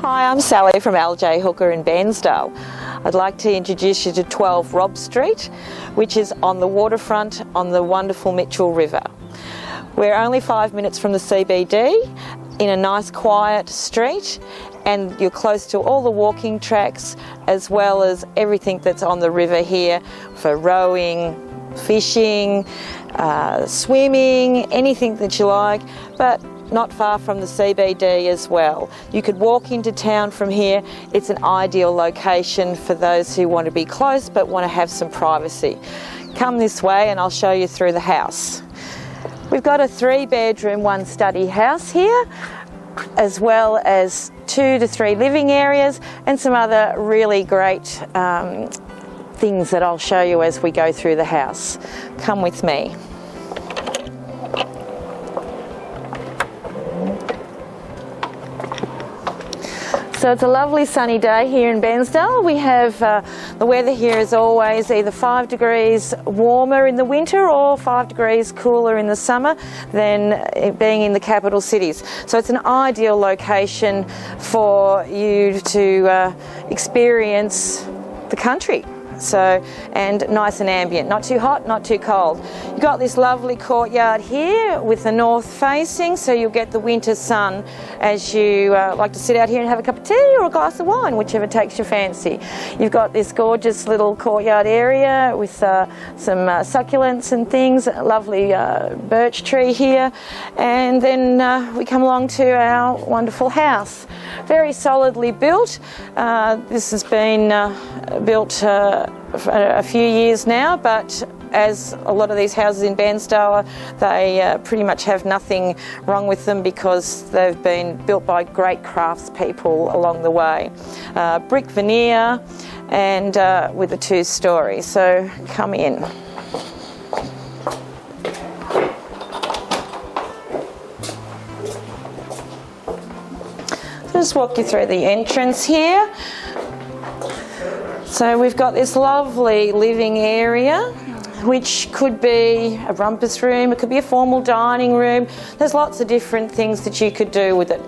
Hi, I'm Sally from LJ Hooker in Bairnsdale. I'd like to introduce you to 12 Robb Street, which is on the waterfront on the wonderful Mitchell River. We're only 5 minutes from the CBD in a nice quiet street, and you're close to all the walking tracks as well as everything that's on the river here for rowing, fishing, swimming, anything that you like, but not far from the CBD as well. You could walk into town from here. It's an ideal location for those who want to be close but want to have some privacy. Come this way and I'll show you through the house. We've got a 3-bedroom, 1-study house here, as well as 2 to 3 living areas and some other really great things that I'll show you as we go through the house. Come with me. So it's a lovely sunny day here in Bairnsdale. We have the weather here is always either 5 degrees warmer in the winter or 5 degrees cooler in the summer than it being in the capital cities. So it's an ideal location for you to experience the country. And nice and ambient, not too hot, not too cold. You've got this lovely courtyard here with the north facing, so you'll get the winter sun as you like to sit out here and have a cup of tea or a glass of wine, whichever takes your fancy. You've got this gorgeous little courtyard area with some succulents and things, a lovely birch tree here, and then we come along to our wonderful house. Very solidly built. This has been built for a few years now, but as a lot of these houses in Bairnsdale, they pretty much have nothing wrong with them because they've been built by great craftspeople along the way. Brick veneer and with a 2-story, so come in. Just walk you through the entrance here. So we've got this lovely living area, which could be a rumpus room, it could be a formal dining room. There's lots of different things that you could do with it.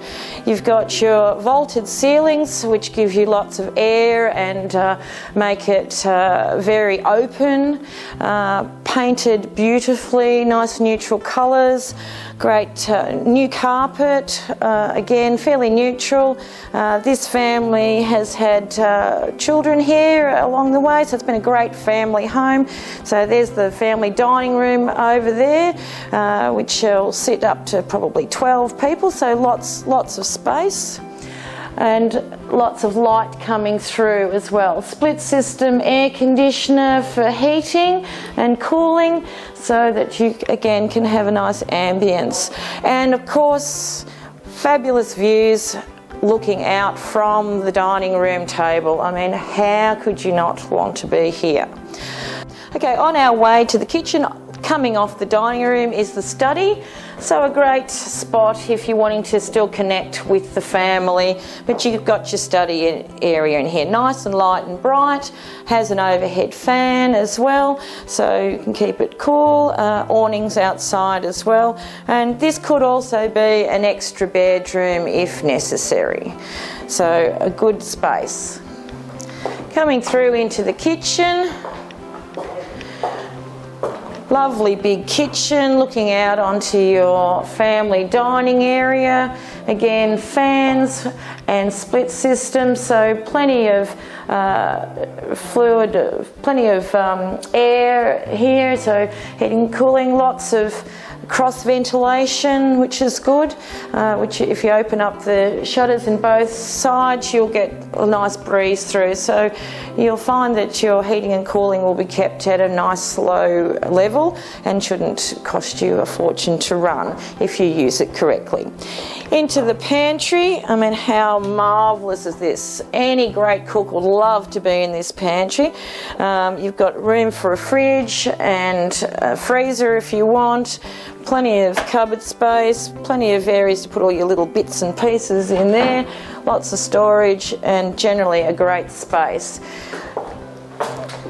You've got your vaulted ceilings, which give you lots of air and make it very open, painted beautifully, nice neutral colours. Great new carpet, again fairly neutral. This family has had children here along the way, so it's been a great family home. So there's the family dining room over there, which will sit up to probably 12 people, so lots of space. And lots of light coming through as well. Split system air conditioner for heating and cooling so that you again can have a nice ambience. And of course, fabulous views looking out from the dining room table. I mean, how could you not want to be here? Okay, on our way to the kitchen, coming off the dining room is the study. So a great spot if you're wanting to still connect with the family, but you've got your study area in here. Nice and light and bright, has an overhead fan as well, so you can keep it cool. Awnings outside as well. And this could also be an extra bedroom if necessary. So a good space. Coming through into the kitchen. Lovely big kitchen looking out onto your family dining area. Again, fans and split system, so plenty of fluid, plenty of air here, so heating, cooling, lots of cross ventilation, which is good, which if you open up the shutters in both sides you'll get a nice breeze through, so you'll find that your heating and cooling will be kept at a nice low level and shouldn't cost you a fortune to run if you use it correctly. Into the pantry, I mean, how marvellous is this? Any great cook would love to be in this pantry. You've got room for a fridge and a freezer if you want, plenty of cupboard space, plenty of areas to put all your little bits and pieces in there, lots of storage and generally a great space.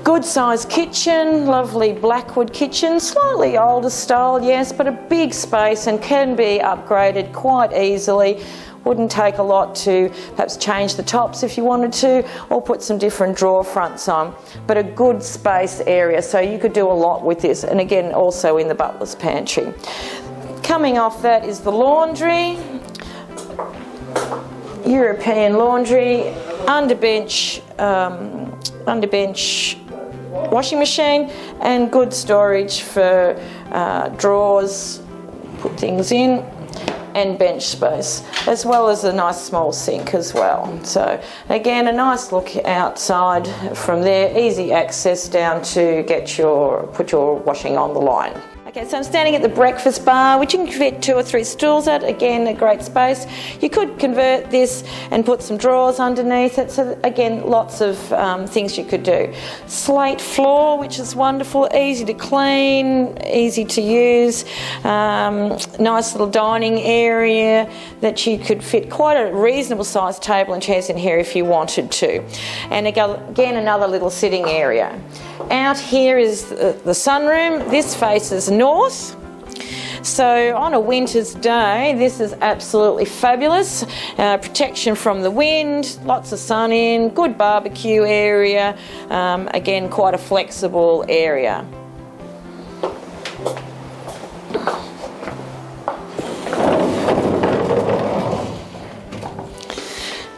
Good sized kitchen, lovely blackwood kitchen, slightly older style, yes, but a big space and can be upgraded quite easily Wouldn't take a lot to perhaps change the tops if you wanted to, or put some different drawer fronts on, but a good space area, so you could do a lot with this, and again also in the butler's pantry. Coming off that is the laundry, European laundry, underbench washing machine, and good storage for drawers, put things in, and bench space, as well as a nice small sink as well. So again, a nice look outside from there, easy access down to put your washing on the line. Okay, so I'm standing at the breakfast bar, which you can fit 2 or 3 stools at. Again, a great space. You could convert this and put some drawers underneath it. So again, lots of things you could do. Slate floor, which is wonderful, easy to clean, easy to use. Nice little dining area that you could fit quite a reasonable sized table and chairs in here if you wanted to. And again, another little sitting area. Out here is the sunroom. This faces north. So on a winter's day, this is absolutely fabulous. Protection from the wind, lots of sun in, good barbecue area. Again, quite a flexible area.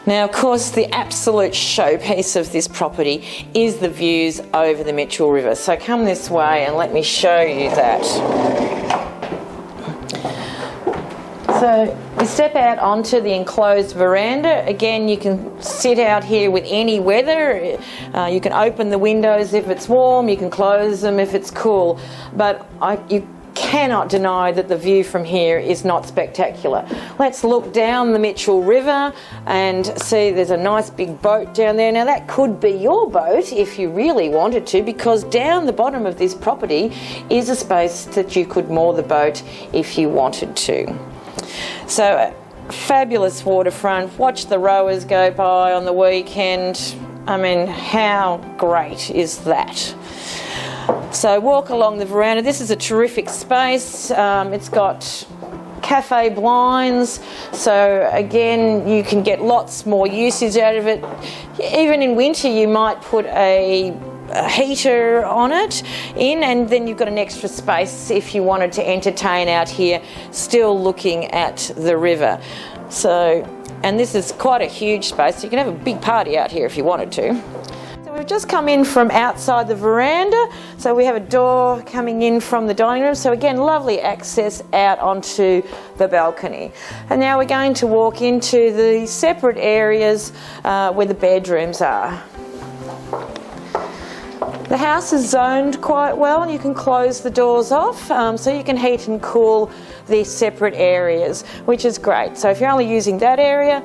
Now, of course, the absolute showpiece of this property is the views over the Mitchell River. So come this way and let me show you that. So we step out onto the enclosed veranda. Again, you can sit out here with any weather. You can open the windows if it's warm, you can close them if it's cool. But you cannot deny that the view from here is not spectacular. Let's look down the Mitchell River and see there's a nice big boat down there. Now that could be your boat if you really wanted to, because down the bottom of this property is a space that you could moor the boat if you wanted to. So fabulous waterfront. Watch the rowers go by on the weekend. I mean, how great is that? So walk along the veranda. This is a terrific space. It's got café blinds, so again you can get lots more usage out of it. Even in winter you might put a heater on it and then you've got an extra space if you wanted to entertain out here, still looking at the river. So, and this is quite a huge space, so you can have a big party out here if you wanted to. We've just come in from outside the veranda, so we have a door coming in from the dining room, so again lovely access out onto the balcony. And now we're going to walk into the separate areas where the bedrooms are. The house is zoned quite well and you can close the doors off, so you can heat and cool these separate areas, which is great. So if you're only using that area,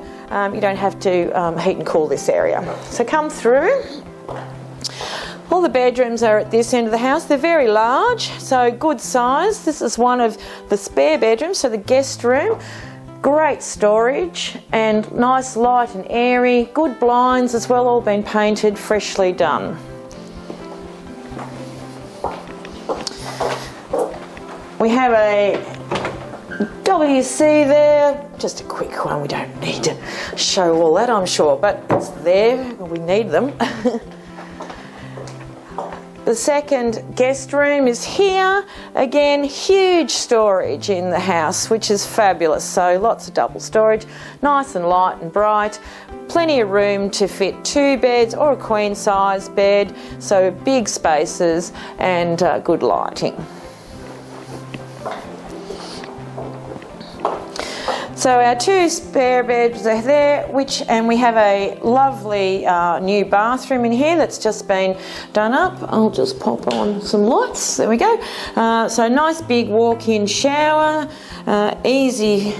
you don't have to heat and cool this area. So come through. All the bedrooms are at this end of the house. They're very large, so good size. This is one of the spare bedrooms, so the guest room. Great storage and nice light and airy. Good blinds as well, all been painted, freshly done. We have a WC there, just a quick one. We don't need to show all that, I'm sure, but it's there. We need them. The second guest room is here. Again, huge storage in the house, which is fabulous. So lots of double storage, nice and light and bright. Plenty of room to fit 2 beds or a queen size bed. So big spaces and good lighting. So our 2 spare beds are there, and we have a lovely new bathroom in here that's just been done up. I'll just pop on some lights. There we go. So nice big walk-in shower, easy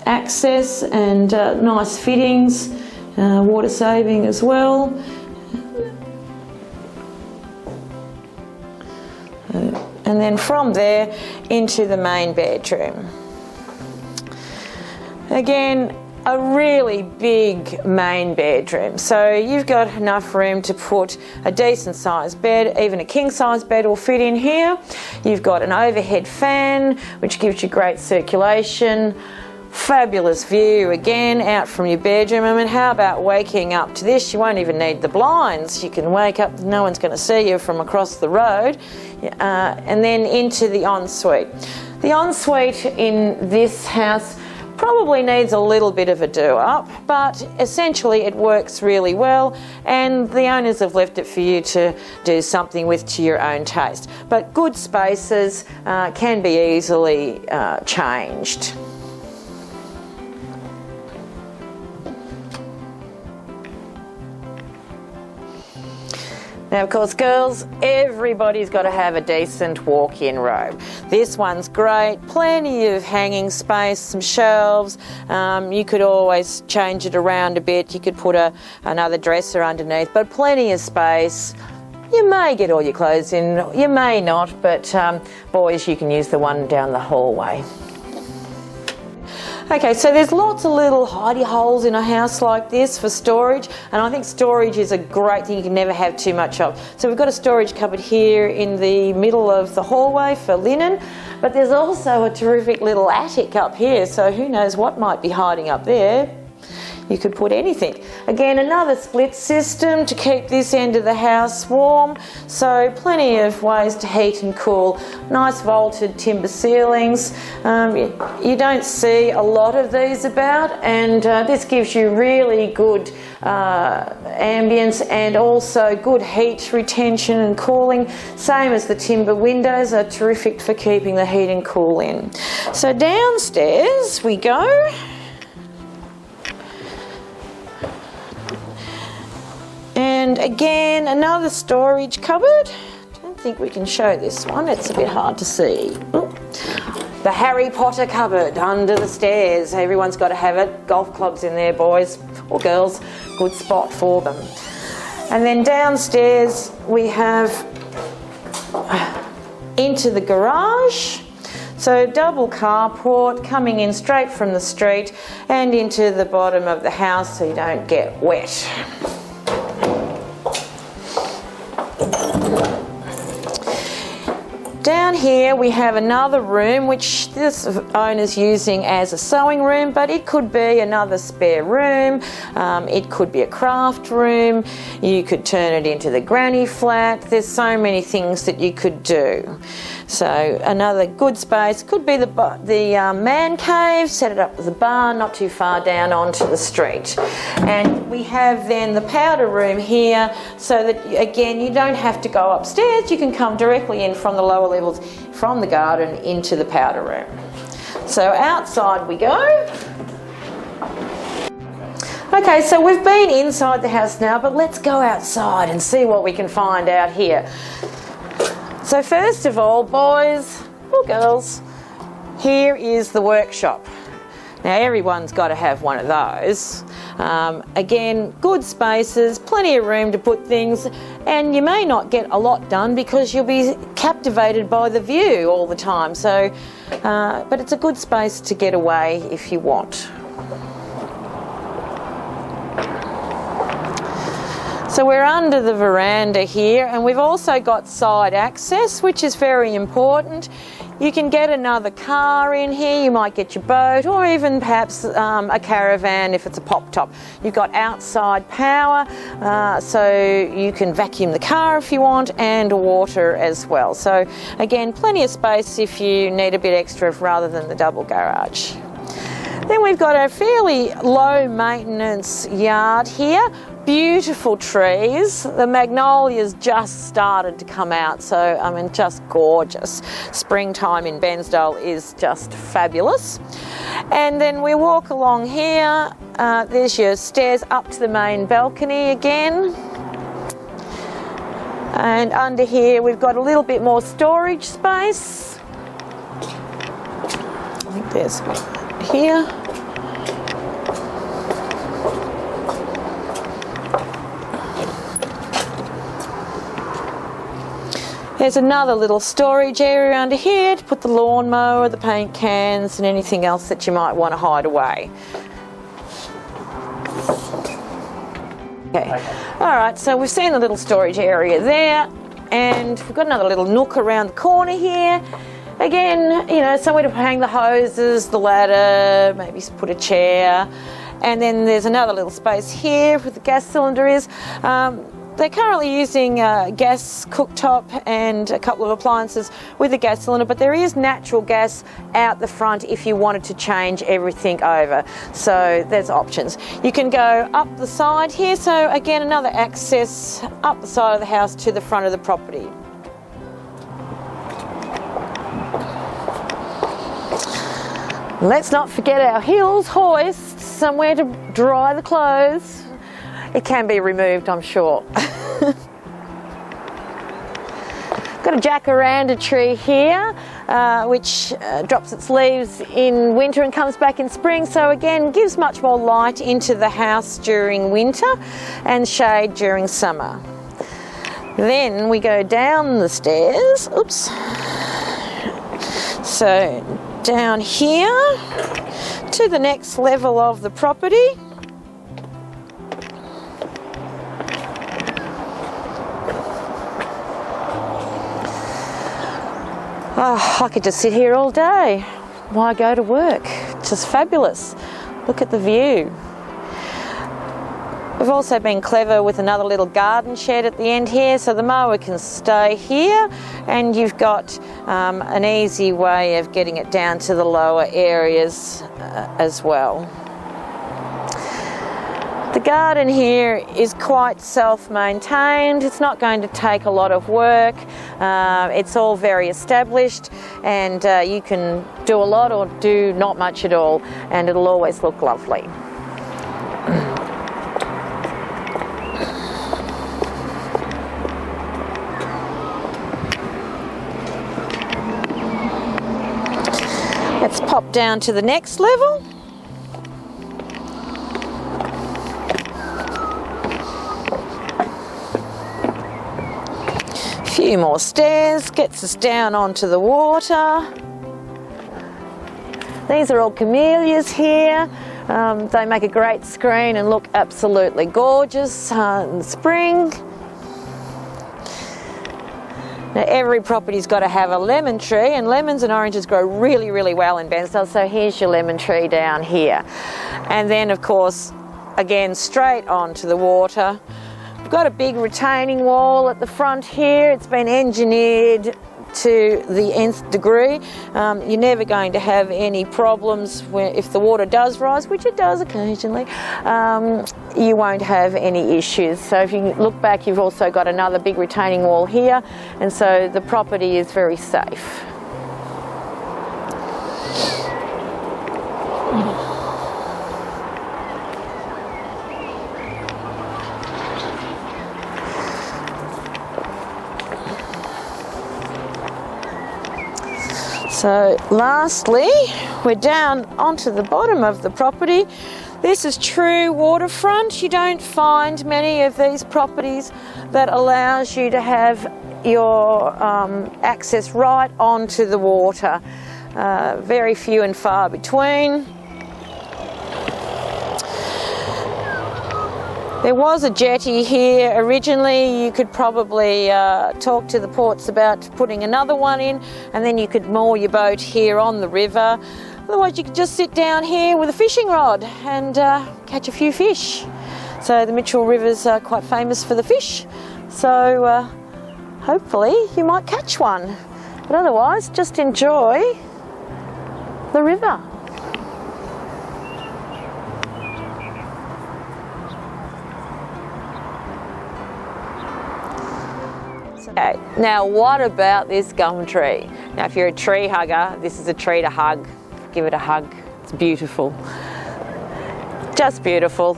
access and nice fittings, water saving as well. And then from there into the main bedroom. Again, a really big main bedroom. So you've got enough room to put a decent sized bed, even a king size bed will fit in here. You've got an overhead fan, which gives you great circulation. Fabulous view again out from your bedroom. I mean, how about waking up to this? You won't even need the blinds. You can wake up, no one's going to see you from across the road. And then into the ensuite. The ensuite in this house probably needs a little bit of a do-up, but essentially it works really well, and the owners have left it for you to do something with to your own taste. But good spaces can be easily changed. Now, of course, girls, everybody's got to have a decent walk-in robe. This one's great, plenty of hanging space, some shelves. You could always change it around a bit. You could put another dresser underneath, but plenty of space. You may get all your clothes in, you may not, but boys, you can use the one down the hallway. Okay, so there's lots of little hidey holes in a house like this for storage, and I think storage is a great thing you can never have too much of. So we've got a storage cupboard here in the middle of the hallway for linen, but there's also a terrific little attic up here, so who knows what might be hiding up there. You could put anything. Again, another split system to keep this end of the house warm, so plenty of ways to heat and cool. Nice vaulted timber ceilings. You don't see a lot of these about, and this gives you really good ambience and also good heat retention and cooling. Same as the timber windows are terrific for keeping the heat and cool in. So downstairs we go. And again, another storage cupboard. I don't think we can show this one, it's a bit hard to see. Ooh. The Harry Potter cupboard under the stairs. Everyone's got to have it. Golf clubs in there, boys or girls. Good spot for them. And then downstairs we have into the garage. So double carport coming in straight from the street and into the bottom of the house so you don't get wet. Down here we have another room which this owner's using as a sewing room, but it could be another spare room, it could be a craft room, you could turn it into the granny flat. There's so many things that you could do. So another good space could be the man cave, set it up with a bar not too far down onto the street. And we have then the powder room here, so that again you don't have to go upstairs, you can come directly in from the lower levels from the garden into the powder room. So outside we go. Okay, so we've been inside the house now, but let's go outside and see what we can find out here. So first of all, boys or girls, here is the workshop. Now everyone's got to have one of those. Again, good spaces, plenty of room to put things, and you may not get a lot done because you'll be captivated by the view all the time. So, but it's a good space to get away if you want. So we're under the veranda here, and we've also got side access, which is very important. You can get another car in here, you might get your boat, or even perhaps a caravan if it's a pop top. You've got outside power, so you can vacuum the car if you want, and water as well. So again, plenty of space if you need a bit extra rather than the double garage. Then we've got a fairly low maintenance yard here. Beautiful trees. The magnolias just started to come out, so I mean, just gorgeous. Springtime in Bairnsdale is just fabulous. And then we walk along here. There's your stairs up to the main balcony again. And under here we've got a little bit more storage space. I think there's here. There's another little storage area under here to put the lawnmower, the paint cans and anything else that you might want to hide away. Okay. Alright, so we've seen the little storage area there, and we've got another little nook around the corner here. Again, you know, somewhere to hang the hoses, the ladder, maybe put a chair. And then there's another little space here where the gas cylinder is. They're currently using a gas cooktop and a couple of appliances with a gas cylinder, but there is natural gas out the front if you wanted to change everything over. So there's options. You can go up the side here, so again another access up the side of the house to the front of the property. Let's not forget our heels hoist, somewhere to dry the clothes. It can be removed, I'm sure. Got a jacaranda tree here, which drops its leaves in winter and comes back in spring. So again, gives much more light into the house during winter and shade during summer. Then we go down the stairs. Oops. So down here to the next level of the property. Oh, I could just sit here all day. Why go to work? It's just fabulous. Look at the view. We've also been clever with another little garden shed at the end here, so the mower can stay here, and you've got an easy way of getting it down to the lower areas as well. The garden here is quite self-maintained. It's not going to take a lot of work. It's all very established, and you can do a lot or do not much at all, and it'll always look lovely. Let's pop down to the next level. Few more stairs, gets us down onto the water. These are all camellias here. They make a great screen and look absolutely gorgeous in the spring. Now every property's got to have a lemon tree, and lemons and oranges grow really, really well in Bairnsdale, so here's your lemon tree down here. And then of course, again, straight onto the water. We've got a big retaining wall at the front here. It's been engineered to the nth degree. You're never going to have any problems if the water does rise, which it does occasionally. You won't have any issues. So if you look back, you've also got another big retaining wall here, and so the property is very safe. So lastly, we're down onto the bottom of the property. This is true waterfront. You don't find many of these properties that allows you to have your access right onto the water. Very few and far between. There was a jetty here originally. You could probably talk to the ports about putting another one in, and then you could moor your boat here on the river. Otherwise you could just sit down here with a fishing rod and catch a few fish. So the Mitchell River's quite famous for the fish, so hopefully you might catch one. But otherwise, just enjoy the river. Okay, now what about this gum tree? Now if you're a tree hugger, this is a tree to hug. Give it a hug. It's beautiful. Just beautiful.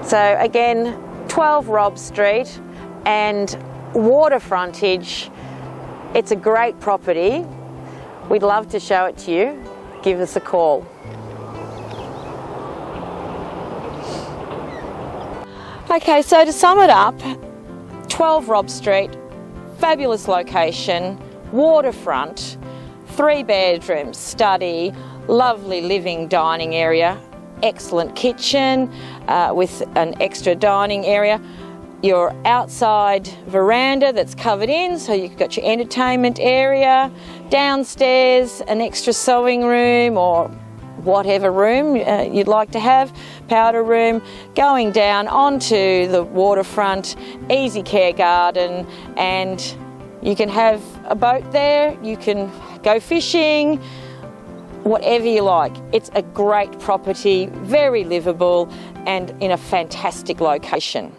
So again, 12 Robb Street and water frontage. It's a great property. We'd love to show it to you. Give us a call. Okay, so to sum it up, 12 Robb Street, fabulous location, waterfront, 3 bedrooms, study, lovely living dining area, excellent kitchen with an extra dining area, your outside veranda that's covered in, so you've got your entertainment area, Downstairs, an extra sewing room or whatever room you'd like to have, powder room, going down onto the waterfront, easy care garden, and you can have a boat there, you can go fishing, whatever you like. It's a great property, very livable and in a fantastic location.